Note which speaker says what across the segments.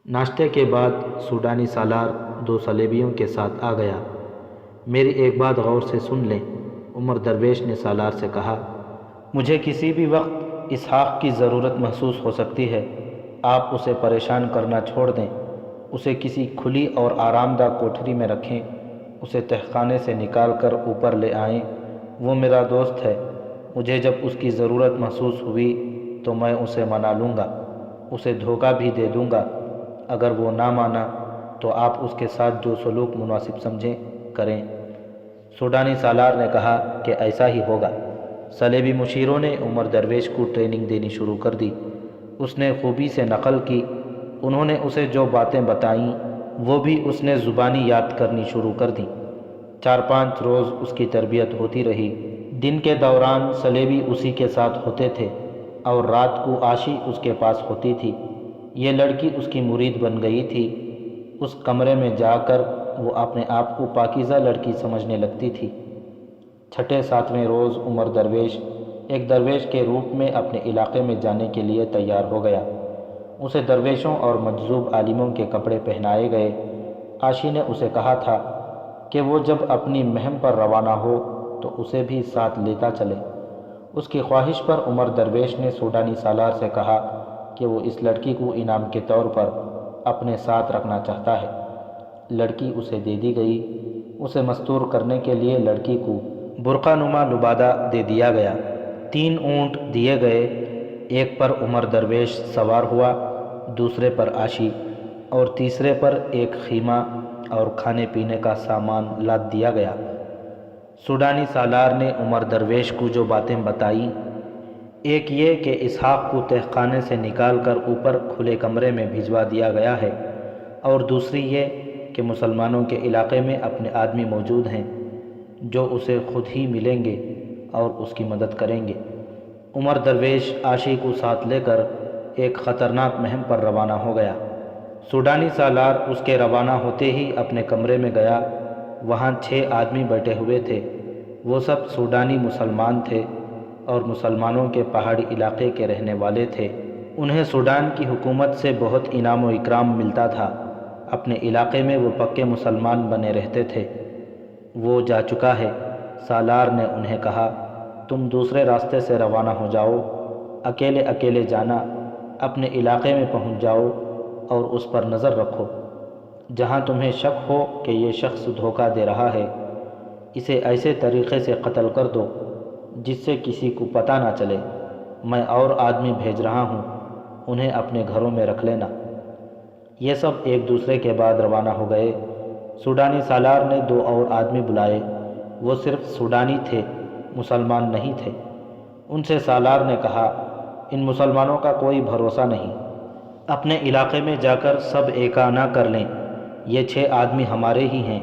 Speaker 1: ناشتے کے بعد سوڈانی سالار دو صلیبیوں کے ساتھ آ گیا۔ میری ایک بات غور سے سن لیں، عمر درویش نے سالار سے کہا، مجھے کسی بھی وقت اسحاق کی ضرورت محسوس ہو سکتی ہے۔ آپ اسے پریشان کرنا چھوڑ دیں، اسے کسی کھلی اور آرام دہ کوٹھری میں رکھیں، اسے تہخانے سے نکال کر اوپر لے آئیں۔ وہ میرا دوست ہے، مجھے جب اس کی ضرورت محسوس ہوئی تو میں اسے منا لوں گا، اسے دھوکہ بھی دے دوں گا۔ اگر وہ نہ مانا تو آپ اس کے ساتھ جو سلوک مناسب سمجھیں کریں۔ سوڈانی سالار نے کہا کہ ایسا ہی ہوگا۔ صلیبی مشیروں نے عمر درویش کو ٹریننگ دینی شروع کر دی۔ اس نے خوبی سے نقل کی۔ انہوں نے اسے جو باتیں بتائیں وہ بھی اس نے زبانی یاد کرنی شروع کر دیں۔ 4-5 روز اس کی تربیت ہوتی رہی۔ دن کے دوران صلیبی اسی کے ساتھ ہوتے تھے اور رات کو عاشی اس کے پاس ہوتی تھی۔ یہ لڑکی اس کی مرید بن گئی تھی۔ اس کمرے میں جا کر وہ اپنے آپ کو پاکیزہ لڑکی سمجھنے لگتی تھی۔ 6-7ویں روز عمر درویش ایک درویش کے روپ میں اپنے علاقے میں جانے کے لیے تیار ہو گیا۔ اسے درویشوں اور مجذوب عالموں کے کپڑے پہنائے گئے۔ عاشی نے اسے کہا تھا کہ وہ جب اپنی مہم پر روانہ ہو تو اسے بھی ساتھ لیتا چلے۔ اس کی خواہش پر عمر درویش نے سوڈانی سالار سے کہا کہ وہ اس لڑکی کو انعام کے طور پر اپنے ساتھ رکھنا چاہتا ہے۔ لڑکی اسے دے دی گئی۔ اسے مستور کرنے کے لیے لڑکی کو برقع نما لبادہ دے دیا گیا۔ 3 اونٹ دیے گئے، ایک پر عمر درویش سوار ہوا، دوسرے پر عاشی اور تیسرے پر ایک خیمہ اور کھانے پینے کا سامان لاد دیا گیا۔ سوڈانی سالار نے عمر درویش کو جو باتیں بتائیں، ایک یہ کہ اسحاق کو تہخانے سے نکال کر اوپر کھلے کمرے میں بھجوا دیا گیا ہے، اور دوسری یہ کہ مسلمانوں کے علاقے میں اپنے آدمی موجود ہیں جو اسے خود ہی ملیں گے اور اس کی مدد کریں گے۔ عمر درویش عاشی کو ساتھ لے کر ایک خطرناک مہم پر روانہ ہو گیا۔ سوڈانی سالار اس کے روانہ ہوتے ہی اپنے کمرے میں گیا۔ وہاں 6 آدمی بیٹھے ہوئے تھے۔ وہ سب سوڈانی مسلمان تھے اور مسلمانوں کے پہاڑی علاقے کے رہنے والے تھے۔ انہیں سوڈان کی حکومت سے بہت انعام و اکرام ملتا تھا۔ اپنے علاقے میں وہ پکے مسلمان بنے رہتے تھے۔ وہ جا چکا ہے۔ سالار نے انہیں کہا، تم دوسرے راستے سے روانہ ہو جاؤ، اکیلے اکیلے جانا، اپنے علاقے میں پہنچ جاؤ اور اس پر نظر رکھو۔ جہاں تمہیں شک ہو کہ یہ شخص دھوکہ دے رہا ہے، اسے ایسے طریقے سے قتل کر دو جس سے کسی کو پتہ نہ چلے۔ میں اور آدمی بھیج رہا ہوں، انہیں اپنے گھروں میں رکھ لینا۔ یہ سب ایک دوسرے کے بعد روانہ ہو گئے۔ سوڈانی سالار نے 2 اور آدمی بلائے۔ وہ صرف سوڈانی تھے، مسلمان نہیں تھے۔ ان سے سالار نے کہا، ان مسلمانوں کا کوئی بھروسہ نہیں، اپنے علاقے میں جا کر سب ایکا نہ کر لیں۔ یہ 6 آدمی ہمارے ہی ہیں،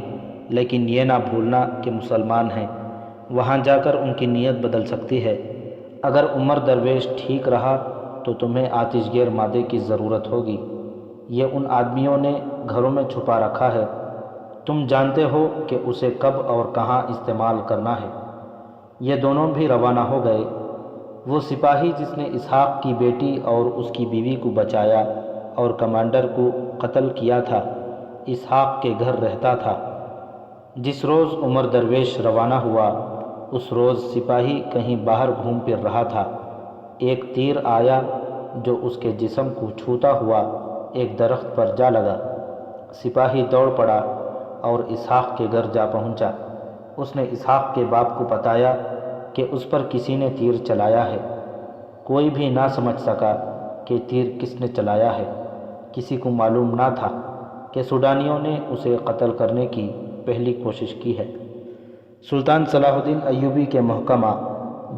Speaker 1: لیکن یہ نہ بھولنا کہ مسلمان ہیں۔ وہاں جا کر ان کی نیت بدل سکتی ہے۔ اگر عمر درویش ٹھیک رہا تو تمہیں آتش گیر مادے کی ضرورت ہوگی۔ یہ ان آدمیوں نے گھروں میں چھپا رکھا ہے، تم جانتے ہو کہ اسے کب اور کہاں استعمال کرنا ہے۔ یہ دونوں بھی روانہ ہو گئے۔ وہ سپاہی جس نے اسحاق کی بیٹی اور اس کی بیوی کو بچایا اور کمانڈر کو قتل کیا تھا، اسحاق کے گھر رہتا تھا۔ جس روز عمر درویش روانہ ہوا، اس روز سپاہی کہیں باہر گھوم پھر رہا تھا۔ ایک تیر آیا جو اس کے جسم کو چھوتا ہوا ایک درخت پر جا لگا۔ سپاہی دوڑ پڑا اور اسحاق کے گھر جا پہنچا۔ اس نے اسحاق کے باپ کو بتایا کہ اس پر کسی نے تیر چلایا ہے۔ کوئی بھی نہ سمجھ سکا کہ تیر کس نے چلایا ہے۔ کسی کو معلوم نہ تھا کہ سوڈانیوں نے اسے قتل کرنے کی پہلی کوشش کی ہے۔ سلطان صلاح الدین ایوبی کے محکمہ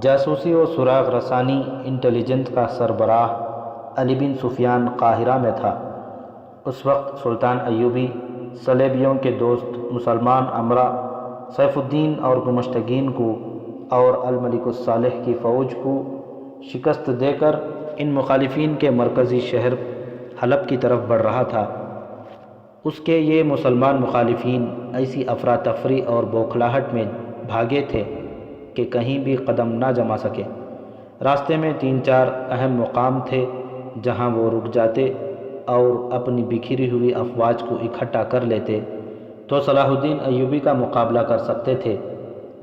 Speaker 1: جاسوسی و سراغ رسانی انٹیلیجنس کا سربراہ علی بن سفیان قاہرہ میں تھا۔ اس وقت سلطان ایوبی صلیبیوں کے دوست مسلمان امرا سیف الدین اور گمشتگین کو اور الملک الصالح کی فوج کو شکست دے کر ان مخالفین کے مرکزی شہر حلب کی طرف بڑھ رہا تھا۔ اس کے یہ مسلمان مخالفین ایسی افراتفری اور بوکھلاہٹ میں بھاگے تھے کہ کہیں بھی قدم نہ جما سکے۔ راستے میں 3-4 اہم مقام تھے جہاں وہ رک جاتے اور اپنی بکھری ہوئی افواج کو اکٹھا کر لیتے تو صلاح الدین ایوبی کا مقابلہ کر سکتے تھے،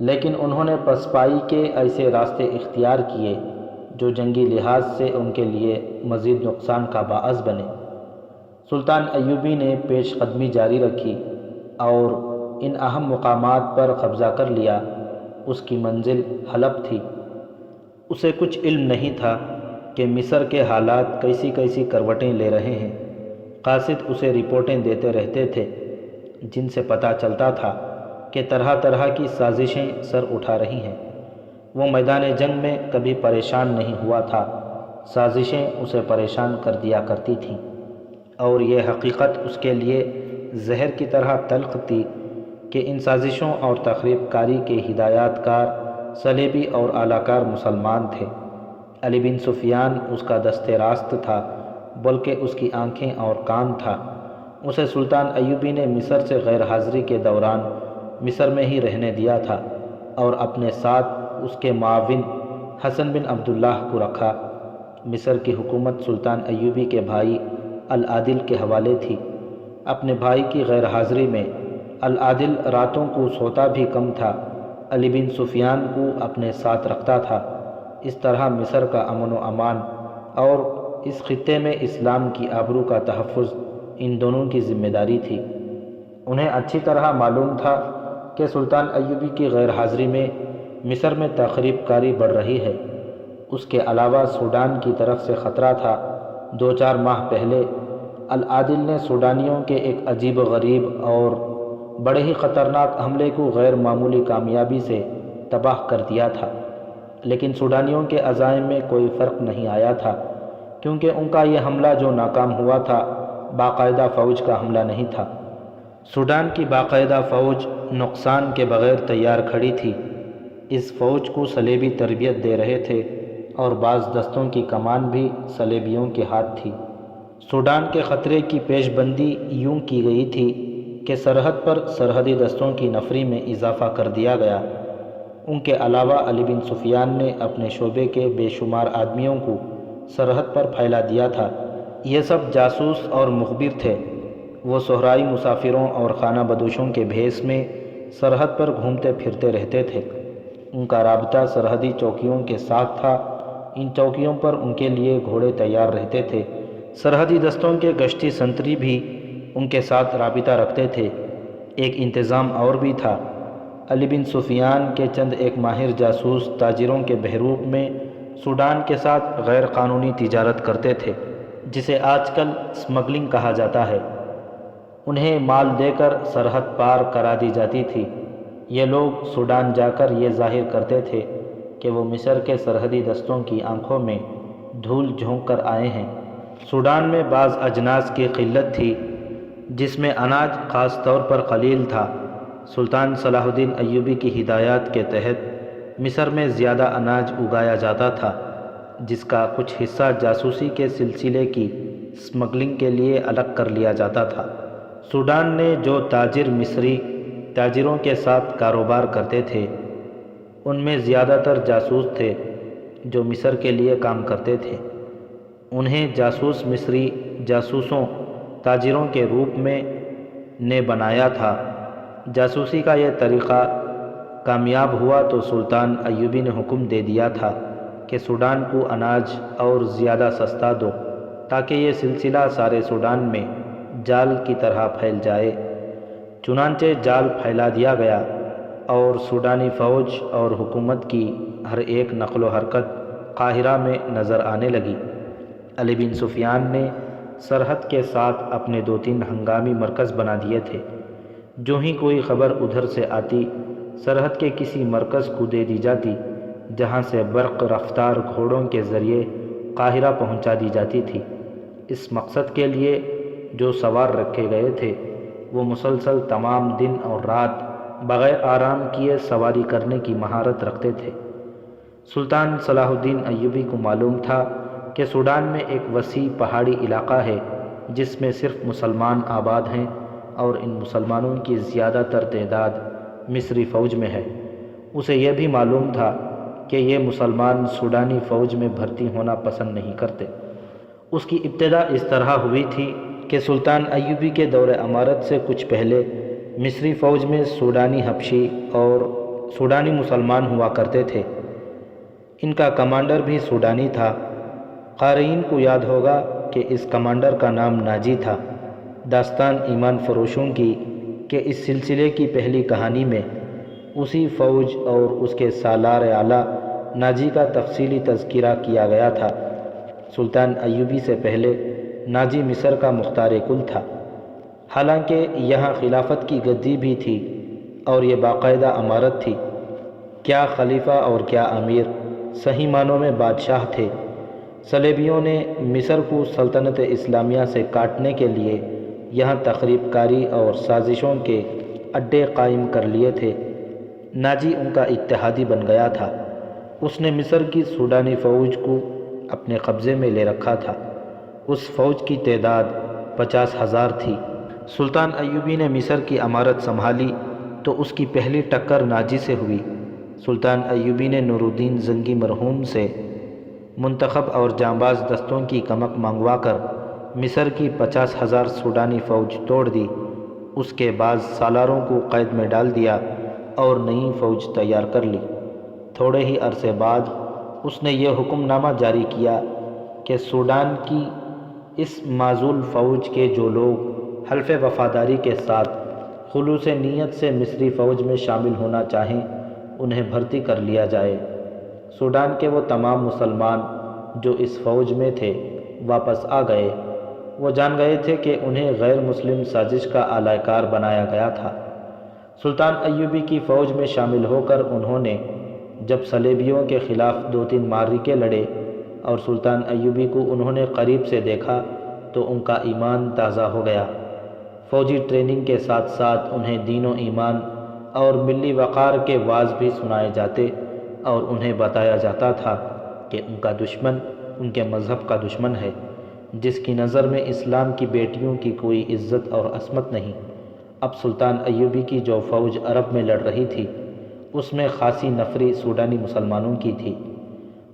Speaker 1: لیکن انہوں نے پسپائی کے ایسے راستے اختیار کیے جو جنگی لحاظ سے ان کے لیے مزید نقصان کا باعث بنے۔ سلطان ایوبی نے پیش قدمی جاری رکھی اور ان اہم مقامات پر قبضہ کر لیا۔ اس کی منزل حلب تھی۔ اسے کچھ علم نہیں تھا کہ مصر کے حالات کیسی کیسی کروٹیں لے رہے ہیں۔ قاصد اسے رپورٹیں دیتے رہتے تھے جن سے پتہ چلتا تھا کہ طرح طرح کی سازشیں سر اٹھا رہی ہیں۔ وہ میدان جنگ میں کبھی پریشان نہیں ہوا تھا، سازشیں اسے پریشان کر دیا کرتی تھیں، اور یہ حقیقت اس کے لیے زہر کی طرح تلخ تھی کہ ان سازشوں اور تخریب کاری کے ہدایات کار صلیبی اور اعلی کار مسلمان تھے۔ علی بن سفیان اس کا دست راست تھا، بلکہ اس کی آنکھیں اور کان تھا۔ اسے سلطان ایوبی نے مصر سے غیر حاضری کے دوران مصر میں ہی رہنے دیا تھا اور اپنے ساتھ اس کے معاون حسن بن عبداللہ کو رکھا۔ مصر کی حکومت سلطان ایوبی کے بھائی العادل کے حوالے تھی۔ اپنے بھائی کی غیر حاضری میں العادل راتوں کو سوتا بھی کم تھا، علی بن سفیان کو اپنے ساتھ رکھتا تھا۔ اس طرح مصر کا امن و امان اور اس خطے میں اسلام کی آبرو کا تحفظ ان دونوں کی ذمہ داری تھی۔ انہیں اچھی طرح معلوم تھا کہ سلطان ایوبی کی غیر حاضری میں مصر میں تخریب کاری بڑھ رہی ہے۔ اس کے علاوہ سوڈان کی طرف سے خطرہ تھا۔ 2-4 ماہ پہلے العادل نے سوڈانیوں کے ایک عجیب و غریب اور بڑے ہی خطرناک حملے کو غیر معمولی کامیابی سے تباہ کر دیا تھا، لیکن سوڈانیوں کے عزائم میں کوئی فرق نہیں آیا تھا، کیونکہ ان کا یہ حملہ جو ناکام ہوا تھا باقاعدہ فوج کا حملہ نہیں تھا۔ سوڈان کی باقاعدہ فوج نقصان کے بغیر تیار کھڑی تھی۔ اس فوج کو صلیبی تربیت دے رہے تھے اور بعض دستوں کی کمان بھی صلیبیوں کے ہاتھ تھی۔ سوڈان کے خطرے کی پیش بندی یوں کی گئی تھی کہ سرحد پر سرحدی دستوں کی نفری میں اضافہ کر دیا گیا۔ ان کے علاوہ علی بن سفیان نے اپنے شعبے کے بے شمار آدمیوں کو سرحد پر پھیلا دیا تھا۔ یہ سب جاسوس اور مخبر تھے۔ وہ صحرائی مسافروں اور خانہ بدوشوں کے بھیس میں سرحد پر گھومتے پھرتے رہتے تھے۔ ان کا رابطہ سرحدی چوکیوں کے ساتھ تھا۔ ان چوکیوں پر ان کے لیے گھوڑے تیار رہتے تھے۔ سرحدی دستوں کے گشتی سنتری بھی ان کے ساتھ رابطہ رکھتے تھے۔ ایک انتظام اور بھی تھا۔ علی بن سفیان کے چند ایک ماہر جاسوس تاجروں کے بحروب میں سوڈان کے ساتھ غیر قانونی تجارت کرتے تھے، جسے آج کل اسمگلنگ کہا جاتا ہے۔ انہیں مال دے کر سرحد پار کرا دی جاتی تھی۔ یہ لوگ سوڈان جا کر یہ ظاہر کرتے تھے کہ وہ مصر کے سرحدی دستوں کی آنکھوں میں دھول جھونک کر آئے ہیں۔ سوڈان میں بعض اجناس کی قلت تھی، جس میں اناج خاص طور پر قلیل تھا۔ سلطان صلاح الدین ایوبی کی ہدایات کے تحت مصر میں زیادہ اناج اگایا جاتا تھا، جس کا کچھ حصہ جاسوسی کے سلسلے کی اسمگلنگ کے لیے الگ کر لیا جاتا تھا۔ سوڈان نے جو تاجر مصری تاجروں کے ساتھ کاروبار کرتے تھے، ان میں زیادہ تر جاسوس تھے جو مصر کے لیے کام کرتے تھے۔ انہیں جاسوس مصری جاسوسوں تاجروں کے روپ میں نے بنایا تھا۔ جاسوسی کا یہ طریقہ کامیاب ہوا تو سلطان ایوبی نے حکم دے دیا تھا کہ سوڈان کو اناج اور زیادہ سستا دو، تاکہ یہ سلسلہ سارے سوڈان میں جال کی طرح پھیل جائے۔ چنانچہ جال پھیلا دیا گیا اور سوڈانی فوج اور حکومت کی ہر ایک نقل و حرکت قاہرہ میں نظر آنے لگی۔ علی بن سفیان نے سرحد کے ساتھ اپنے 2-3 ہنگامی مرکز بنا دیے تھے۔ جو ہی کوئی خبر ادھر سے آتی، سرحد کے کسی مرکز کو دے دی جاتی، جہاں سے برق رفتار گھوڑوں کے ذریعے قاہرہ پہنچا دی جاتی تھی۔ اس مقصد کے لیے جو سوار رکھے گئے تھے، وہ مسلسل تمام دن اور رات بغیر آرام کیے سواری کرنے کی مہارت رکھتے تھے۔ سلطان صلاح الدین ایوبی کو معلوم تھا کہ سوڈان میں ایک وسیع پہاڑی علاقہ ہے جس میں صرف مسلمان آباد ہیں، اور ان مسلمانوں کی زیادہ تر تعداد مصری فوج میں ہے۔ اسے یہ بھی معلوم تھا کہ یہ مسلمان سوڈانی فوج میں بھرتی ہونا پسند نہیں کرتے۔ اس کی ابتدا اس طرح ہوئی تھی کہ سلطان ایوبی کے دور امارت سے کچھ پہلے مصری فوج میں سوڈانی حبشی اور سوڈانی مسلمان ہوا کرتے تھے۔ ان کا کمانڈر بھی سوڈانی تھا۔ قارئین کو یاد ہوگا کہ اس کمانڈر کا نام ناجی تھا۔ داستان ایمان فروشوں کی کہ اس سلسلے کی پہلی کہانی میں اسی فوج اور اس کے سالار اعلیٰ ناجی کا تفصیلی تذکرہ کیا گیا تھا۔ سلطان ایوبی سے پہلے ناجی مصر کا مختار کل تھا، حالانکہ یہاں خلافت کی گدی بھی تھی اور یہ باقاعدہ امارت تھی۔ کیا خلیفہ اور کیا امیر، صحیح معنوں میں بادشاہ تھے۔ صلیبیوں نے مصر کو سلطنت اسلامیہ سے کاٹنے کے لیے یہاں تخریب کاری اور سازشوں کے اڈے قائم کر لیے تھے۔ ناجی ان کا اتحادی بن گیا تھا۔ اس نے مصر کی سوڈانی فوج کو اپنے قبضے میں لے رکھا تھا۔ اس فوج کی تعداد 50,000 تھی۔ سلطان ایوبی نے مصر کی امارت سنبھالی تو اس کی پہلی ٹکر ناجی سے ہوئی۔ سلطان ایوبی نے نور الدین زنگی مرحوم سے منتخب اور جانباز دستوں کی کمک منگوا کر مصر کی 50,000 سوڈانی فوج توڑ دی۔ اس کے بعد سالاروں کو قید میں ڈال دیا اور نئی فوج تیار کر لی۔ تھوڑے ہی عرصے بعد اس نے یہ حکم نامہ جاری کیا کہ سوڈان کی اس معزول فوج کے جو لوگ حلف وفاداری کے ساتھ خلوص نیت سے مصری فوج میں شامل ہونا چاہیں انہیں بھرتی کر لیا جائے۔ سوڈان کے وہ تمام مسلمان جو اس فوج میں تھے واپس آ گئے۔ وہ جان گئے تھے کہ انہیں غیر مسلم سازش کا اعلی کار بنایا گیا تھا۔ سلطان ایوبی کی فوج میں شامل ہو کر انہوں نے جب صلیبیوں کے خلاف 2-3 معرکے لڑے اور سلطان ایوبی کو انہوں نے قریب سے دیکھا تو ان کا ایمان تازہ ہو گیا۔ فوجی ٹریننگ کے ساتھ ساتھ انہیں دین و ایمان اور ملی وقار کے واعظ بھی سنائے جاتے اور انہیں بتایا جاتا تھا کہ ان کا دشمن ان کے مذہب کا دشمن ہے، جس کی نظر میں اسلام کی بیٹیوں کی کوئی عزت اور عصمت نہیں۔ اب سلطان ایوبی کی جو فوج عرب میں لڑ رہی تھی اس میں خاصی نفری سوڈانی مسلمانوں کی تھی۔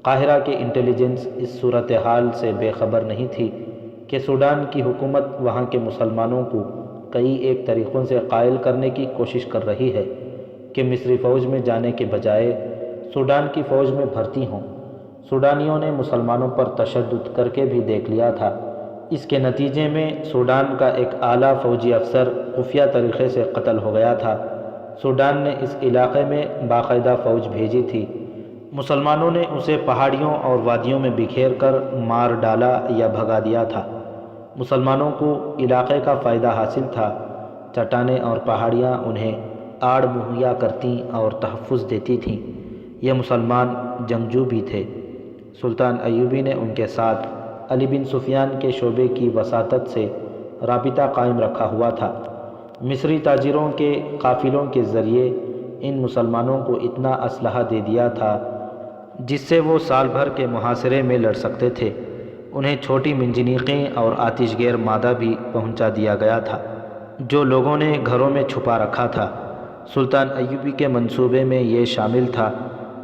Speaker 1: قاہرہ کے انٹیلیجنس اس صورتحال سے بے خبر نہیں تھی کہ سوڈان کی حکومت وہاں کے مسلمانوں کو کئی ایک طریقوں سے قائل کرنے کی کوشش کر رہی ہے کہ مصری فوج میں جانے کے بجائے سوڈان کی فوج میں بھرتی ہوں۔ سوڈانیوں نے مسلمانوں پر تشدد کر کے بھی دیکھ لیا تھا۔ اس کے نتیجے میں سوڈان کا ایک اعلیٰ فوجی افسر خفیہ طریقے سے قتل ہو گیا تھا۔ سوڈان نے اس علاقے میں باقاعدہ فوج بھیجی تھی۔ مسلمانوں نے اسے پہاڑیوں اور وادیوں میں بکھیر کر مار ڈالا یا بھگا دیا تھا۔ مسلمانوں کو علاقے کا فائدہ حاصل تھا۔ چٹانیں اور پہاڑیاں انہیں آڑ مہیا کرتی اور تحفظ دیتی تھیں۔ یہ مسلمان جنگجو بھی تھے۔ سلطان ایوبی نے ان کے ساتھ علی بن سفیان کے شعبے کی وساطت سے رابطہ قائم رکھا ہوا تھا۔ مصری تاجروں کے قافلوں کے ذریعے ان مسلمانوں کو اتنا اسلحہ دے دیا تھا جس سے وہ سال بھر کے محاصرے میں لڑ سکتے تھے۔ انہیں چھوٹی منجنیقیں اور آتش گیر مادہ بھی پہنچا دیا گیا تھا جو لوگوں نے گھروں میں چھپا رکھا تھا۔ سلطان ایوبی کے منصوبے میں یہ شامل تھا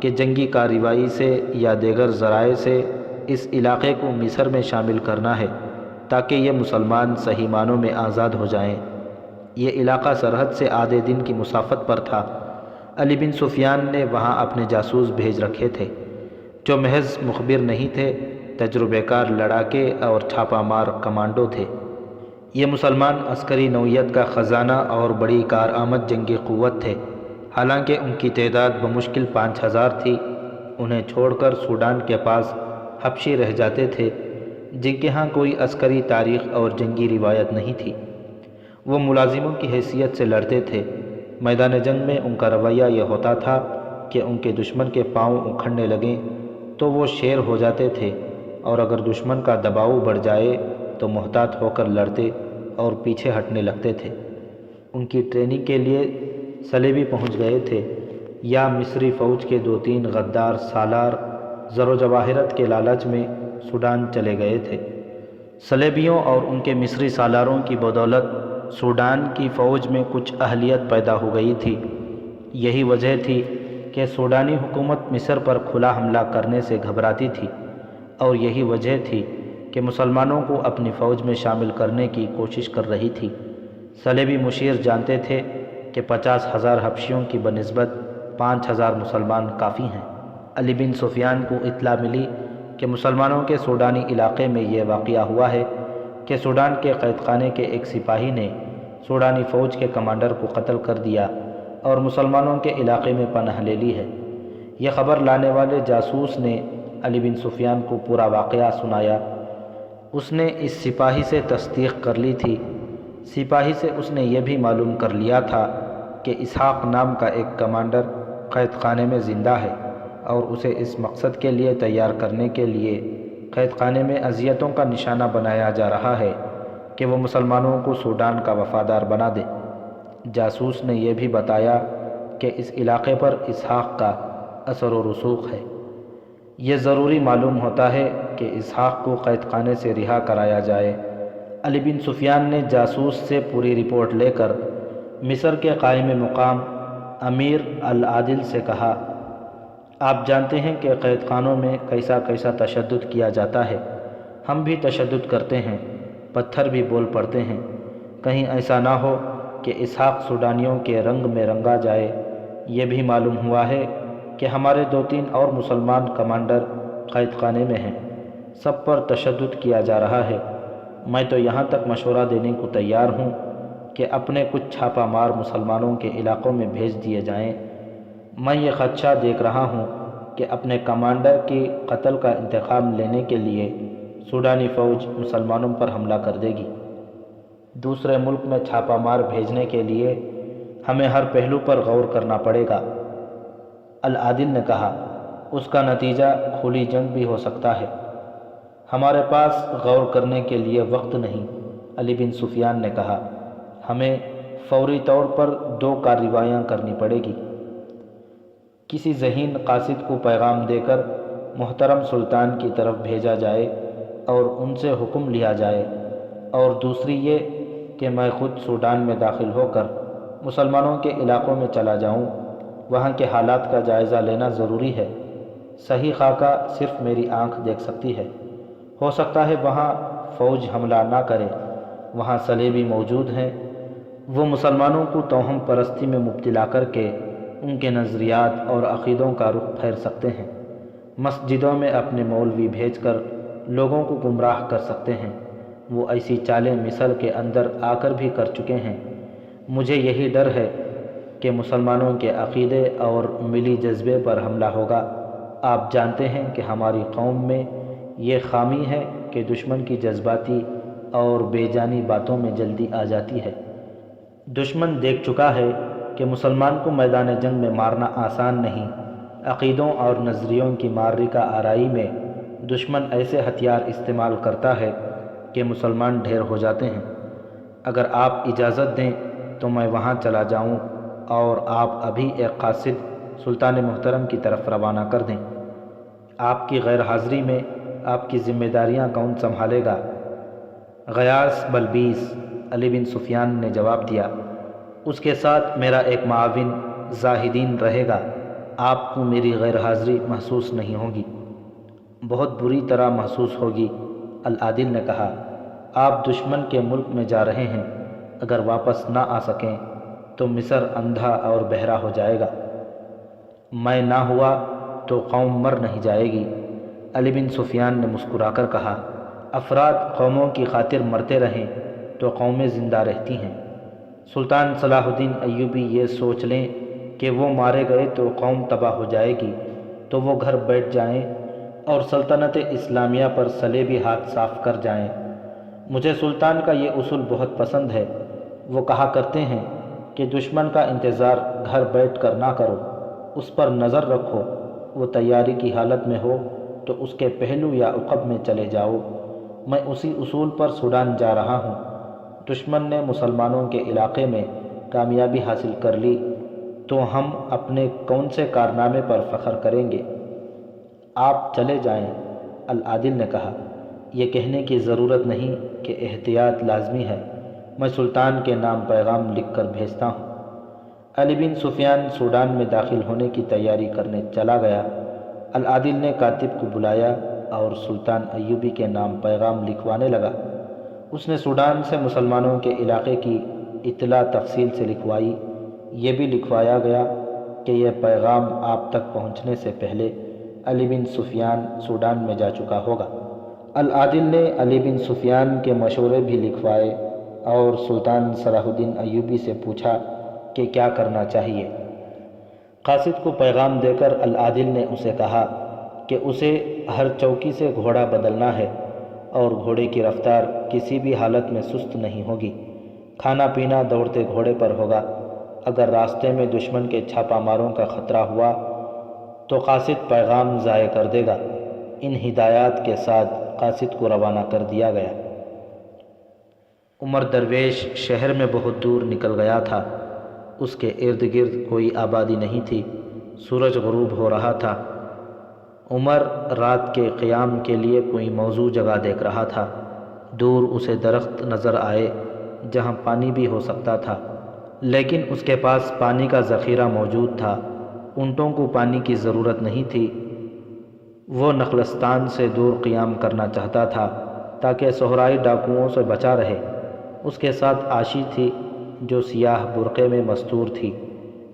Speaker 1: کہ جنگی کارروائی سے یا دیگر ذرائع سے اس علاقے کو مصر میں شامل کرنا ہے تاکہ یہ مسلمان صحیح معنوں میں آزاد ہو جائیں۔ یہ علاقہ سرحد سے آدھے دن کی مسافت پر تھا۔ علی بن سفیان نے وہاں اپنے جاسوس بھیج رکھے تھے جو محض مخبر نہیں تھے، تجربہ کار لڑاکے اور چھاپہ مار کمانڈو تھے۔ یہ مسلمان عسکری نوعیت کا خزانہ اور بڑی کارآمد جنگی قوت تھے۔ حالانکہ ان کی تعداد بمشکل 5,000 تھی۔ انہیں چھوڑ کر سوڈان کے پاس حبشی رہ جاتے تھے جن کے ہاں کوئی عسکری تاریخ اور جنگی روایت نہیں تھی۔ وہ ملازموں کی حیثیت سے لڑتے تھے۔ میدان جنگ میں ان کا رویہ یہ ہوتا تھا کہ ان کے دشمن کے پاؤں اکھڑنے لگیں تو وہ شیر ہو جاتے تھے، اور اگر دشمن کا دباؤ بڑھ جائے تو محتاط ہو کر لڑتے اور پیچھے ہٹنے لگتے تھے۔ ان کی ٹریننگ کے لیے صلیبی پہنچ گئے تھے یا مصری فوج کے 2-3 غدار سالار زر و جواہرت کے لالچ میں سوڈان چلے گئے تھے۔ صلیبیوں اور ان کے مصری سالاروں کی بدولت سوڈان کی فوج میں کچھ اہلیت پیدا ہو گئی تھی۔ یہی وجہ تھی کہ سوڈانی حکومت مصر پر کھلا حملہ کرنے سے گھبراتی تھی، اور یہی وجہ تھی کہ مسلمانوں کو اپنی فوج میں شامل کرنے کی کوشش کر رہی تھی۔ صلیبی مشیر جانتے تھے کہ 50,000 حبشیوں کی بنسبت 5,000 مسلمان کافی ہیں۔ علی بن سفیان کو اطلاع ملی کہ مسلمانوں کے سوڈانی علاقے میں یہ واقعہ ہوا ہے کہ سوڈان کے قید خانے کے ایک سپاہی نے سوڈانی فوج کے کمانڈر کو قتل کر دیا اور مسلمانوں کے علاقے میں پناہ لے لی ہے۔ یہ خبر لانے والے جاسوس نے علی بن سفیان کو پورا واقعہ سنایا۔ اس نے اس سپاہی سے تصدیق کر لی تھی۔ سپاہی سے اس نے یہ بھی معلوم کر لیا تھا کہ اسحاق نام کا ایک کمانڈر قید خانے میں زندہ ہے اور اسے اس مقصد کے لیے تیار کرنے کے لیے قید خانے میں اذیتوں کا نشانہ بنایا جا رہا ہے کہ وہ مسلمانوں کو سوڈان کا وفادار بنا دے۔ جاسوس نے یہ بھی بتایا کہ اس علاقے پر اسحاق کا اثر و رسوخ ہے۔ یہ ضروری معلوم ہوتا ہے کہ اسحاق کو قید خانے سے رہا کرایا جائے۔ علی بن سفیان نے جاسوس سے پوری رپورٹ لے کر مصر کے قائم مقام امیر العادل سے کہا، آپ جانتے ہیں کہ قید خانوں میں کیسا کیسا تشدد کیا جاتا ہے۔ ہم بھی تشدد کرتے ہیں، پتھر بھی بول پڑتے ہیں۔ کہیں ایسا نہ ہو کہ اسحاق سوڈانیوں کے رنگ میں رنگا جائے۔ یہ بھی معلوم ہوا ہے کہ ہمارے 2-3 اور مسلمان کمانڈر قید خانے میں ہیں۔ سب پر تشدد کیا جا رہا ہے۔ میں تو یہاں تک مشورہ دینے کو تیار ہوں کہ اپنے کچھ چھاپا مار مسلمانوں کے علاقوں میں بھیج دیے جائیں۔ میں یہ خدشہ دیکھ رہا ہوں کہ اپنے کمانڈر کی قتل کا انتقام لینے کے لیے سوڈانی فوج مسلمانوں پر حملہ کر دے گی۔ دوسرے ملک میں چھاپا مار بھیجنے کے لیے ہمیں ہر پہلو پر غور کرنا پڑے گا۔ العادل نے کہا، اس کا نتیجہ کھلی جنگ بھی ہو سکتا ہے۔ ہمارے پاس غور کرنے کے لیے وقت نہیں۔ علی بن سفیان نے کہا، ہمیں فوری طور پر 2 کارروائیاں کرنی پڑے گی۔ کسی ذہین قاصد کو پیغام دے کر محترم سلطان کی طرف بھیجا جائے اور ان سے حکم لیا جائے، اور دوسری یہ کہ میں خود سوڈان میں داخل ہو کر مسلمانوں کے علاقوں میں چلا جاؤں۔ وہاں کے حالات کا جائزہ لینا ضروری ہے۔ صحیح خاکہ صرف میری آنکھ دیکھ سکتی ہے۔ ہو سکتا ہے وہاں فوج حملہ نہ کرے۔ وہاں صلیبی موجود ہیں۔ وہ مسلمانوں کو توہم پرستی میں مبتلا کر کے ان کے نظریات اور عقیدوں کا رخ پھیر سکتے ہیں۔ مسجدوں میں اپنے مولوی بھیج کر لوگوں کو گمراہ کر سکتے ہیں۔ وہ ایسی چالیں مصر کے اندر آ کر بھی کر چکے ہیں۔ مجھے یہی ڈر ہے کہ مسلمانوں کے عقیدے اور ملی جذبے پر حملہ ہوگا۔ آپ جانتے ہیں کہ ہماری قوم میں یہ خامی ہے کہ دشمن کی جذباتی اور بے جانی باتوں میں جلدی آ جاتی ہے۔ دشمن دیکھ چکا ہے کہ مسلمان کو میدان جنگ میں مارنا آسان نہیں۔ عقیدوں اور نظریوں کی معرکہ آرائی میں دشمن ایسے ہتھیار استعمال کرتا ہے کہ مسلمان ڈھیر ہو جاتے ہیں۔ اگر آپ اجازت دیں تو میں وہاں چلا جاؤں اور آپ ابھی ایک قاصد سلطان محترم کی طرف روانہ کر دیں۔ آپ کی غیر حاضری میں آپ کی ذمہ داریاں کون سنبھالے گا؟ غیاث بلبیس، علی بن سفیان نے جواب دیا، اس کے ساتھ میرا ایک معاون زاہدین رہے گا۔ آپ کو میری غیر حاضری محسوس نہیں ہوگی۔ بہت بری طرح محسوس ہوگی، العادل نے کہا۔ آپ دشمن کے ملک میں جا رہے ہیں۔ اگر واپس نہ آ سکیں تو مصر اندھا اور بہرا ہو جائے گا۔ میں نہ ہوا تو قوم مر نہیں جائے گی۔ علی بن سفیان نے مسکرا کر کہا، افراد قوموں کی خاطر مرتے رہیں تو قومیں زندہ رہتی ہیں۔ سلطان صلاح الدین ایوبی یہ سوچ لیں کہ وہ مارے گئے تو قوم تباہ ہو جائے گی تو وہ گھر بیٹھ جائیں اور سلطنت اسلامیہ پر صلیبی ہاتھ صاف کر جائیں۔ مجھے سلطان کا یہ اصول بہت پسند ہے۔ وہ کہا کرتے ہیں کہ دشمن کا انتظار گھر بیٹھ کر نہ کرو، اس پر نظر رکھو۔ وہ تیاری کی حالت میں ہو تو اس کے پہلو یا عقب میں چلے جاؤ۔ میں اسی اصول پر سوڈان جا رہا ہوں۔ دشمن نے مسلمانوں کے علاقے میں کامیابی حاصل کر لی تو ہم اپنے کون سے کارنامے پر فخر کریں گے؟ آپ چلے جائیں، العادل نے کہا۔ یہ کہنے کی ضرورت نہیں کہ احتیاط لازمی ہے۔ میں سلطان کے نام پیغام لکھ کر بھیجتا ہوں۔ علی بن سفیان سوڈان میں داخل ہونے کی تیاری کرنے چلا گیا۔ العادل نے کاتب کو بلایا اور سلطان ایوبی کے نام پیغام لکھوانے لگا۔ اس نے سوڈان سے مسلمانوں کے علاقے کی اطلاع تفصیل سے لکھوائی۔ یہ بھی لکھوایا گیا کہ یہ پیغام آپ تک پہنچنے سے پہلے علی بن سفیان سوڈان میں جا چکا ہوگا۔ العادل نے علی بن سفیان کے مشورے بھی لکھوائے اور سلطان صلاح الدین ایوبی سے پوچھا کہ کیا کرنا چاہیے۔ قاصد کو پیغام دے کر العادل نے اسے کہا کہ اسے ہر چوکی سے گھوڑا بدلنا ہے اور گھوڑے کی رفتار کسی بھی حالت میں سست نہیں ہوگی۔ کھانا پینا دوڑتے گھوڑے پر ہوگا۔ اگر راستے میں دشمن کے چھاپا ماروں کا خطرہ ہوا تو قاصد پیغام ضائع کر دے گا۔ ان ہدایات کے ساتھ قاصد کو روانہ کر دیا گیا۔ عمر درویش شہر میں بہت دور نکل گیا تھا۔ اس کے ارد گرد کوئی آبادی نہیں تھی۔ سورج غروب ہو رہا تھا۔ عمر رات کے قیام کے لیے کوئی موزوں جگہ دیکھ رہا تھا۔ دور اسے درخت نظر آئے جہاں پانی بھی ہو سکتا تھا، لیکن اس کے پاس پانی کا ذخیرہ موجود تھا۔ اونٹوں کو پانی کی ضرورت نہیں تھی۔ وہ نخلستان سے دور قیام کرنا چاہتا تھا تاکہ صحرائی ڈاکوؤں سے بچا رہے۔ اس کے ساتھ عاشی تھی جو سیاہ برقعے میں مستور تھی۔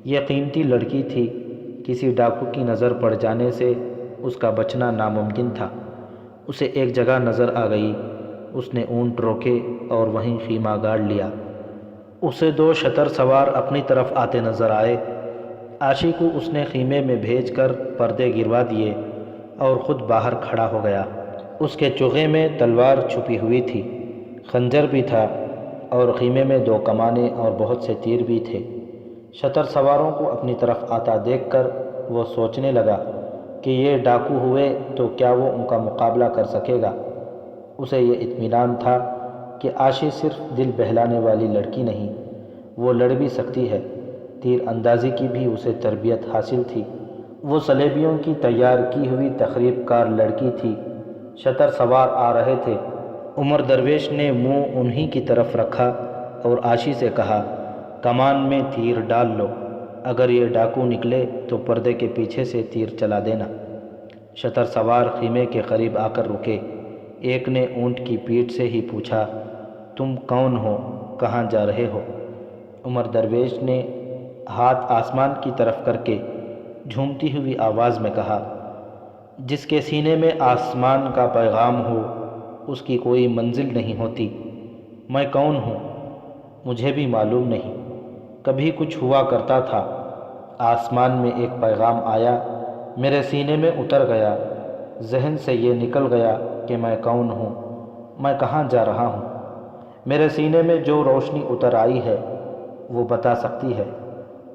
Speaker 1: یہ قیمتی لڑکی تھی۔ کسی ڈاکو کی نظر پڑ جانے سے اس کا بچنا ناممکن تھا۔ اسے ایک جگہ نظر آ گئی۔ اس نے اونٹ روکے اور وہیں خیمہ گاڑ لیا۔ اسے 2 شتر سوار اپنی طرف آتے نظر آئے۔ عاشی کو اس نے خیمے میں بھیج کر پردے گروا دیے اور خود باہر کھڑا ہو گیا۔ اس کے چوغے میں تلوار چھپی ہوئی تھی، خنجر بھی تھا اور خیمے میں 2 کمانیں اور بہت سے تیر بھی تھے۔ شتر سواروں کو اپنی طرف آتا دیکھ کر وہ سوچنے لگا کہ یہ ڈاکو ہوئے تو کیا وہ ان کا مقابلہ کر سکے گا۔ اسے یہ اطمینان تھا کہ عاشی صرف دل بہلانے والی لڑکی نہیں، وہ لڑ بھی سکتی ہے۔ تیر اندازی کی بھی اسے تربیت حاصل تھی۔ وہ سلیبیوں کی تیار کی ہوئی تخریب کار لڑکی تھی۔ شتر سوار آ رہے تھے۔ عمر درویش نے منہ انہی کی طرف رکھا اور عاشی سے کہا، کمان میں تیر ڈال لو۔ اگر یہ ڈاکو نکلے تو پردے کے پیچھے سے تیر چلا دینا۔ شتر سوار خیمے کے قریب آ کر رکے۔ ایک نے اونٹ کی پیٹھ سے ہی پوچھا، تم کون ہو؟ کہاں جا رہے ہو؟ عمر درویش نے ہاتھ آسمان کی طرف کر کے جھومتی ہوئی آواز میں کہا، جس کے سینے میں آسمان کا پیغام ہو اس کی کوئی منزل نہیں ہوتی۔ میں کون ہوں مجھے بھی معلوم نہیں۔ کبھی کچھ ہوا کرتا تھا۔ آسمان میں ایک پیغام آیا، میرے سینے میں اتر گیا۔ ذہن سے یہ نکل گیا کہ میں کون ہوں، میں کہاں جا رہا ہوں۔ میرے سینے میں جو روشنی اتر آئی ہے وہ بتا سکتی ہے۔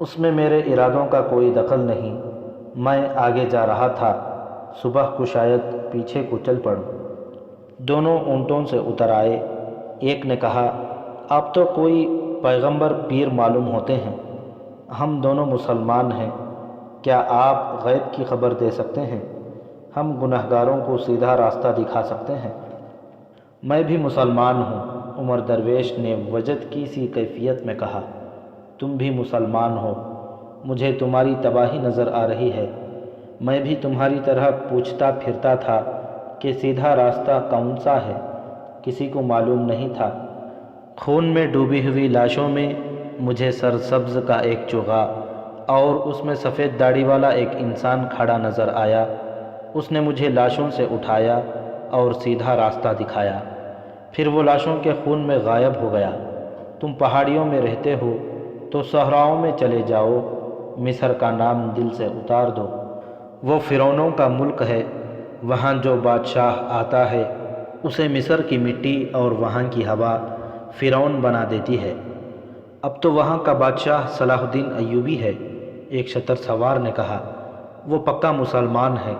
Speaker 1: اس میں میرے ارادوں کا کوئی دخل نہیں۔ میں آگے جا رہا تھا، صبح کو شاید پیچھے کو چل پڑوں۔ دونوں اونٹوں سے اتر آئے۔ ایک نے کہا، آپ تو کوئی پیغمبر پیر معلوم ہوتے ہیں۔ ہم دونوں مسلمان ہیں، کیا آپ غیب کی خبر دے سکتے ہیں؟ ہم گنہگاروں کو سیدھا راستہ دکھا سکتے ہیں۔ میں بھی مسلمان ہوں، عمر درویش نے وجد کی سی کیفیت میں کہا۔ تم بھی مسلمان ہو، مجھے تمہاری تباہی نظر آ رہی ہے۔ میں بھی تمہاری طرح پوچھتا پھرتا تھا کہ سیدھا راستہ کون سا ہے، کسی کو معلوم نہیں تھا۔ خون میں ڈوبی ہوئی لاشوں میں مجھے سرسبز کا ایک چوغا اور اس میں سفید داڑھی والا ایک انسان کھڑا نظر آیا۔ اس نے مجھے لاشوں سے اٹھایا اور سیدھا راستہ دکھایا، پھر وہ لاشوں کے خون میں غائب ہو گیا۔ تم پہاڑیوں میں رہتے ہو تو صحراؤں میں چلے جاؤ، مصر کا نام دل سے اتار دو۔ وہ فرعونوں کا ملک ہے، وہاں جو بادشاہ آتا ہے اسے مصر کی مٹی اور وہاں کی ہوا فرعون بنا دیتی ہے۔ اب تو وہاں کا بادشاہ صلاح الدین ایوبی ہے، ایک شتر سوار نے کہا۔ وہ پکا مسلمان ہے،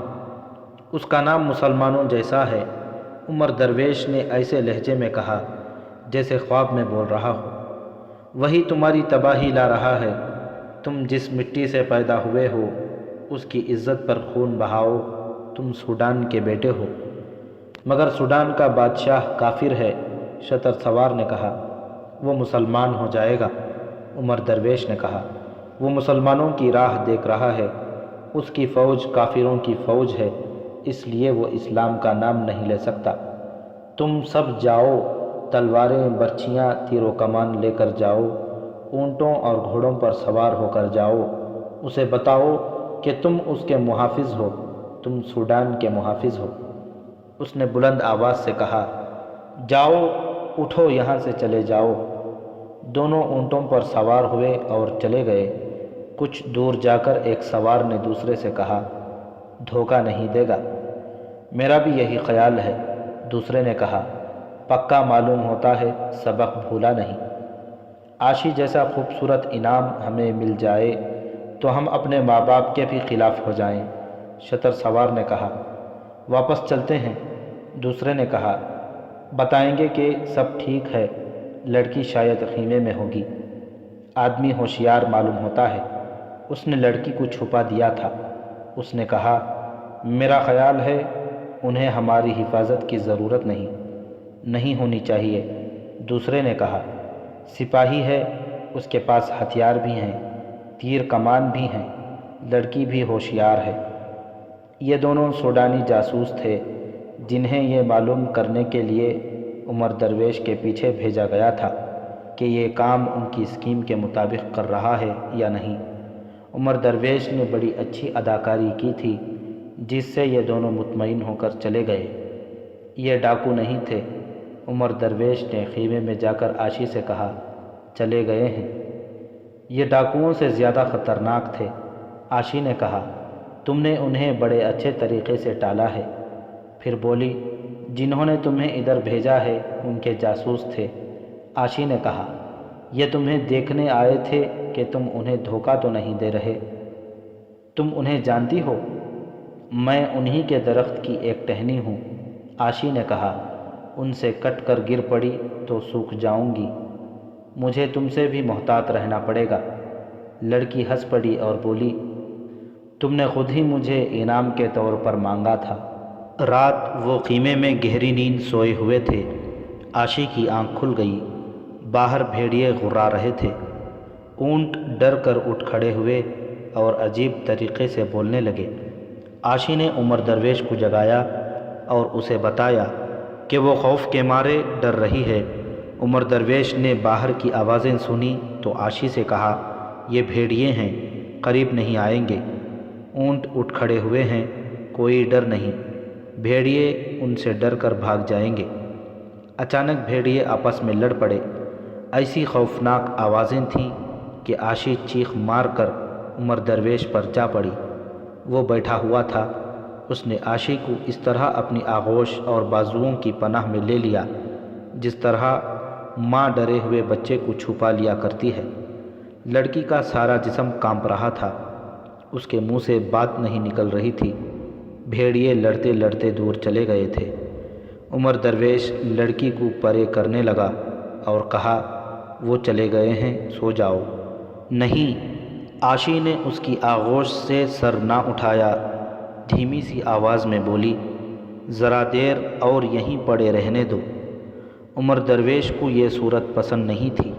Speaker 1: اس کا نام مسلمانوں جیسا ہے۔ عمر درویش نے ایسے لہجے میں کہا جیسے خواب میں بول رہا ہو۔ وہی تمہاری تباہی لا رہا ہے۔ تم جس مٹی سے پیدا ہوئے ہو اس کی عزت پر خون بہاؤ۔ تم سوڈان کے بیٹے ہو، مگر سوڈان کا بادشاہ کافر ہے، شتر سوار نے کہا۔ وہ مسلمان ہو جائے گا، عمر درویش نے کہا۔ وہ مسلمانوں کی راہ دیکھ رہا ہے، اس کی فوج کافروں کی فوج ہے، اس لیے وہ اسلام کا نام نہیں لے سکتا۔ تم سب جاؤ، تلواریں، برچھیاں، تیر و کمان لے کر جاؤ، اونٹوں اور گھوڑوں پر سوار ہو کر جاؤ، اسے بتاؤ کہ تم اس کے محافظ ہو، تم سوڈان کے محافظ ہو۔ اس نے بلند آواز سے کہا، جاؤ، اٹھو، یہاں سے چلے جاؤ۔ دونوں اونٹوں پر سوار ہوئے اور چلے گئے۔ کچھ دور جا کر ایک سوار نے دوسرے سے کہا، دھوکہ نہیں دے گا؟ میرا بھی یہی خیال ہے، دوسرے نے کہا، پکا معلوم ہوتا ہے سبق بھولا نہیں۔ عاشی جیسا خوبصورت انعام ہمیں مل جائے تو ہم اپنے ماں باپ کے بھی خلاف ہو جائیں، شتر سوار نے کہا۔ واپس چلتے ہیں، دوسرے نے کہا، بتائیں گے کہ سب ٹھیک ہے، لڑکی شاید خیمے میں ہوگی۔ آدمی ہوشیار معلوم ہوتا ہے، اس نے لڑکی کو چھپا دیا تھا۔ اس نے کہا، میرا خیال ہے انہیں ہماری حفاظت کی ضرورت نہیں ہونی چاہیے۔ دوسرے نے کہا، سپاہی ہے، اس کے پاس ہتھیار بھی ہیں، تیر کمان بھی ہیں، لڑکی بھی ہوشیار ہے۔ یہ دونوں سوڈانی جاسوس تھے جنہیں یہ معلوم کرنے کے لیے عمر درویش کے پیچھے بھیجا گیا تھا کہ یہ کام ان کی اسکیم کے مطابق کر رہا ہے یا نہیں۔ عمر درویش نے بڑی اچھی اداکاری کی تھی جس سے یہ دونوں مطمئن ہو کر چلے گئے۔ یہ ڈاکو نہیں تھے۔ عمر درویش نے خیمے میں جا کر عاشی سے کہا، چلے گئے ہیں، یہ ڈاکوؤں سے زیادہ خطرناک تھے۔ عاشی نے کہا، تم نے انہیں بڑے اچھے طریقے سے ٹالا ہے۔ پھر بولی، جنہوں نے تمہیں ادھر بھیجا ہے ان کے جاسوس تھے۔ عاشی نے کہا، یہ تمہیں دیکھنے آئے تھے کہ تم انہیں دھوکہ تو نہیں دے رہے۔ تم انہیں جانتی ہو؟ میں انہی کے درخت کی ایک ٹہنی ہوں۔ عاشی نے کہا، ان سے کٹ کر گر پڑی تو سوکھ جاؤں گی، مجھے تم سے بھی محتاط رہنا پڑے گا۔ لڑکی ہنس پڑی اور بولی، تم نے خود ہی مجھے انعام کے طور پر مانگا تھا۔ رات وہ خیمے میں گہری نیند سوئے ہوئے تھے۔ عاشی کی آنکھ کھل گئی، باہر بھیڑیے غرا رہے تھے۔ اونٹ ڈر کر اٹھ کھڑے ہوئے اور عجیب طریقے سے بولنے لگے۔ عاشی نے عمر درویش کو جگایا اور اسے بتایا کہ وہ خوف کے مارے ڈر رہی ہے۔ عمر درویش نے باہر کی آوازیں سنی تو عاشی سے کہا، یہ بھیڑیے ہیں، قریب نہیں آئیں گے۔ اونٹ اٹھ کھڑے ہوئے ہیں، کوئی ڈر نہیں، بھیڑیے ان سے ڈر کر بھاگ جائیں گے۔ اچانک بھیڑیے آپس میں لڑ پڑے۔ ایسی خوفناک آوازیں تھیں کہ عاشی چیخ مار کر عمر درویش پر جا پڑی۔ وہ بیٹھا ہوا تھا۔ اس نے عاشی کو اس طرح اپنی آغوش اور بازوؤں کی پناہ میں لے لیا جس طرح ماں ڈرے ہوئے بچے کو چھپا لیا کرتی ہے۔ لڑکی کا سارا جسم کانپ رہا تھا، اس کے منہ سے بات نہیں نکل رہی تھی۔ بھیڑیے لڑتے لڑتے دور چلے گئے تھے۔ عمر درویش لڑکی کو پرے کرنے لگا اور کہا، وہ چلے گئے ہیں، سو جاؤ۔ نہیں، عاشی نے اس کی آغوش سے سر نہ اٹھایا، دھیمی سی آواز میں بولی، ذرا دیر اور یہیں پڑے رہنے دو۔ عمر درویش کو یہ صورت پسند نہیں تھی۔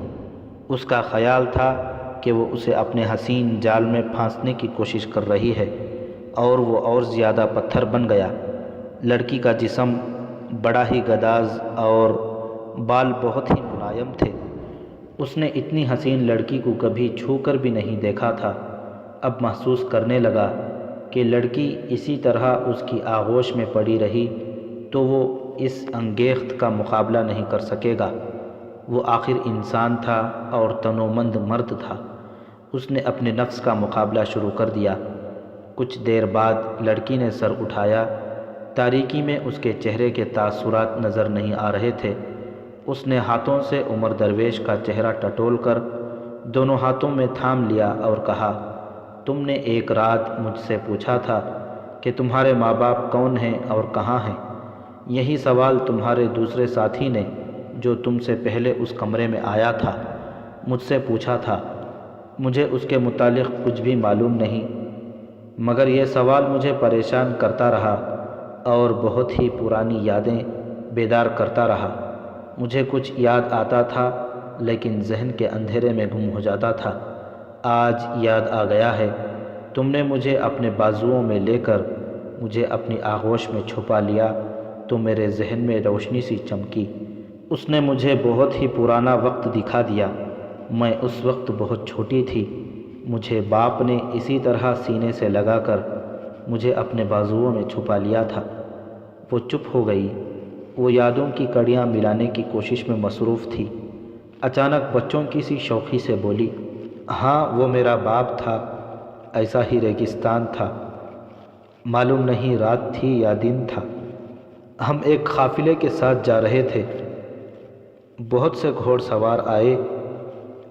Speaker 1: اس کا خیال تھا کہ وہ اسے اپنے حسین جال میں پھانسنے کی کوشش کر رہی ہے، اور وہ اور زیادہ پتھر بن گیا۔ لڑکی کا جسم بڑا ہی گداز اور بال بہت ہی ملائم تھے۔ اس نے اتنی حسین لڑکی کو کبھی چھو کر بھی نہیں دیکھا تھا۔ اب محسوس کرنے لگا کہ لڑکی اسی طرح اس کی آغوش میں پڑی رہی تو وہ اس انگیخت کا مقابلہ نہیں کر سکے گا۔ وہ آخر انسان تھا اور تنومند مرد تھا۔ اس نے اپنے نفس کا مقابلہ شروع کر دیا۔ کچھ دیر بعد لڑکی نے سر اٹھایا۔ تاریکی میں اس کے چہرے کے تاثرات نظر نہیں آ رہے تھے۔ اس نے ہاتھوں سے عمر درویش کا چہرہ ٹٹول کر دونوں ہاتھوں میں تھام لیا اور کہا، تم نے ایک رات مجھ سے پوچھا تھا کہ تمہارے ماں باپ کون ہیں اور کہاں ہیں۔ یہی سوال تمہارے دوسرے ساتھی نے جو تم سے پہلے اس کمرے میں آیا تھا مجھ سے پوچھا تھا۔ مجھے اس کے متعلق کچھ بھی معلوم نہیں، مگر یہ سوال مجھے پریشان کرتا رہا اور بہت ہی پرانی یادیں بیدار کرتا رہا۔ مجھے کچھ یاد آتا تھا لیکن ذہن کے اندھیرے میں گم ہو جاتا تھا۔ آج یاد آ گیا ہے۔ تم نے مجھے اپنے بازوؤں میں لے کر مجھے اپنی آغوش میں چھپا لیا تو میرے ذہن میں روشنی سی چمکی۔ اس نے مجھے بہت ہی پرانا وقت دکھا دیا۔ میں اس وقت بہت چھوٹی تھی۔ مجھے باپ نے اسی طرح سینے سے لگا کر مجھے اپنے بازوؤں میں چھپا لیا تھا۔ وہ چپ ہو گئی۔ وہ یادوں کی کڑیاں ملانے کی کوشش میں مصروف تھی۔ اچانک بچوں کی سی شوخی سے بولی، ہاں وہ میرا باپ تھا، ایسا ہی ریگستان تھا، معلوم نہیں رات تھی یا دن تھا۔ ہم ایک قافلے کے ساتھ جا رہے تھے۔ بہت سے گھوڑ سوار آئے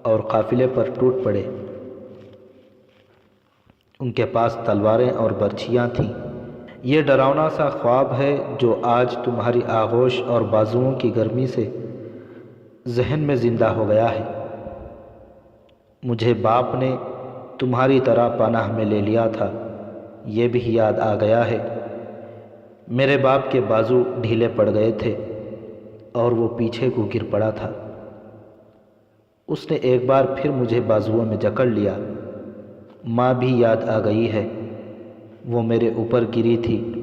Speaker 1: اور قافلے پر ٹوٹ پڑے۔ ان کے پاس تلواریں اور برچھیاں تھیں۔ یہ ڈراؤنا سا خواب ہے جو آج تمہاری آغوش اور بازوؤں کی گرمی سے ذہن میں زندہ ہو گیا ہے۔ مجھے باپ نے تمہاری طرح پناہ میں لے لیا تھا، یہ بھی یاد آ گیا ہے۔ میرے باپ کے بازو ڈھیلے پڑ گئے تھے اور وہ پیچھے کو گر پڑا تھا۔ اس نے ایک بار پھر مجھے بازوؤں میں جکڑ لیا۔ ماں بھی یاد آ گئی ہے۔ وہ میرے اوپر گری تھی،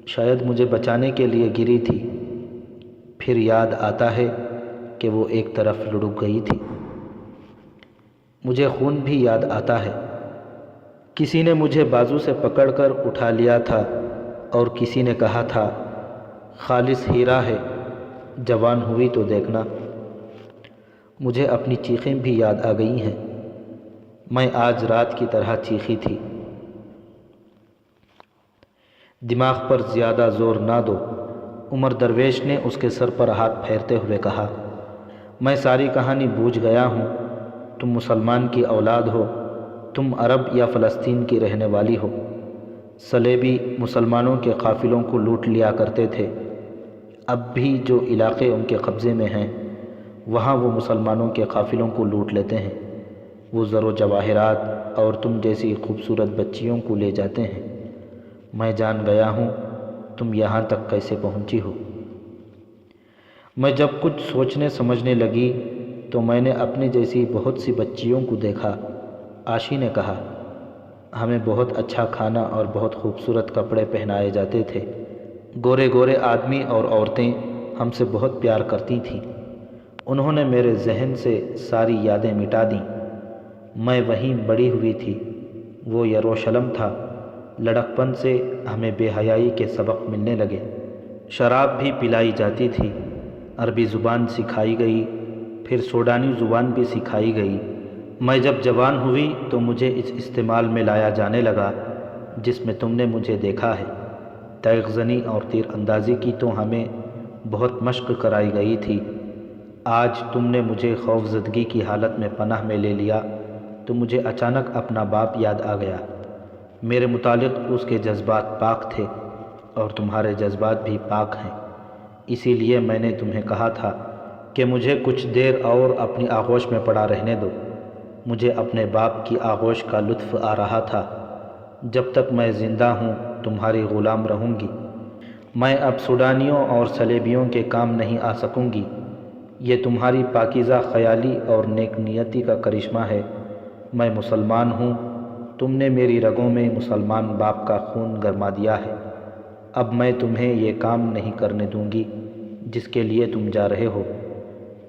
Speaker 1: شاید مجھے بچانے کے لیے گری تھی۔ پھر یاد آتا ہے کہ وہ ایک طرف لڑک گئی تھی۔ مجھے خون بھی یاد آتا ہے۔ کسی نے مجھے بازو سے پکڑ کر اٹھا لیا تھا اور کسی نے کہا تھا، خالص ہیرا ہے، جوان ہوئی تو دیکھنا۔ مجھے اپنی چیخیں بھی یاد آ گئی ہیں۔ میں آج رات کی طرح چیخی تھی۔ دماغ پر زیادہ زور نہ دو، عمر درویش نے اس کے سر پر ہاتھ پھیرتے ہوئے کہا۔ میں ساری کہانی بوجھ گیا ہوں۔ تم مسلمان کی اولاد ہو، تم عرب یا فلسطین کی رہنے والی ہو۔ صلیبی مسلمانوں کے قافلوں کو لوٹ لیا کرتے تھے۔ اب بھی جو علاقے ان کے قبضے میں ہیں وہاں وہ مسلمانوں کے قافلوں کو لوٹ لیتے ہیں۔ وہ زر و جواہرات اور تم جیسی خوبصورت بچیوں کو لے جاتے ہیں۔ میں جان گیا ہوں تم یہاں تک کیسے پہنچی ہو۔ میں جب کچھ سوچنے سمجھنے لگی تو میں نے اپنے جیسی بہت سی بچیوں کو دیکھا۔ عاشی نے کہا، ہمیں بہت اچھا کھانا اور بہت خوبصورت کپڑے پہنائے جاتے تھے۔ گورے گورے آدمی اور عورتیں ہم سے بہت پیار کرتی تھیں۔ انہوں نے میرے ذہن سے ساری یادیں مٹا دیں۔ میں وہیں بڑی ہوئی تھی۔ وہ یروشلم تھا۔ لڑکپن سے ہمیں بے حیائی کے سبق ملنے لگے۔ شراب بھی پلائی جاتی تھی۔ عربی زبان سکھائی گئی، پھر سوڈانی زبان بھی سکھائی گئی۔ میں جب جوان ہوئی تو مجھے اس استعمال میں لایا جانے لگا جس میں تم نے مجھے دیکھا ہے۔ تیغ زنی اور تیر اندازی کی تو ہمیں بہت مشق کرائی گئی تھی۔ آج تم نے مجھے خوف زدگی کی حالت میں پناہ میں لے لیا تو مجھے اچانک اپنا باپ یاد آ گیا۔ میرے متعلق اس کے جذبات پاک تھے اور تمہارے جذبات بھی پاک ہیں۔ اسی لیے میں نے تمہیں کہا تھا کہ مجھے کچھ دیر اور اپنی آغوش میں پڑا رہنے دو۔ مجھے اپنے باپ کی آغوش کا لطف آ رہا تھا۔ جب تک میں زندہ ہوں تمہاری غلام رہوں گی۔ میں اب سوڈانیوں اور صلیبیوں کے کام نہیں آ سکوں گی۔ یہ تمہاری پاکیزہ خیالی اور نیک نیتی کا کرشمہ ہے۔ میں مسلمان ہوں۔ تم نے میری رگوں میں مسلمان باپ کا خون گرما دیا ہے۔ اب میں تمہیں یہ کام نہیں کرنے دوں گی جس کے لیے تم جا رہے ہو۔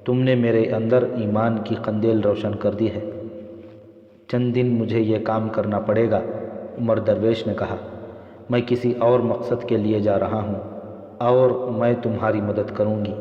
Speaker 1: تم نے میرے اندر ایمان کی قندیل روشن کر دی ہے۔ چند دن مجھے یہ کام کرنا پڑے گا، عمر درویش نے کہا۔ میں کسی اور مقصد کے لیے جا رہا ہوں اور میں تمہاری مدد کروں گی۔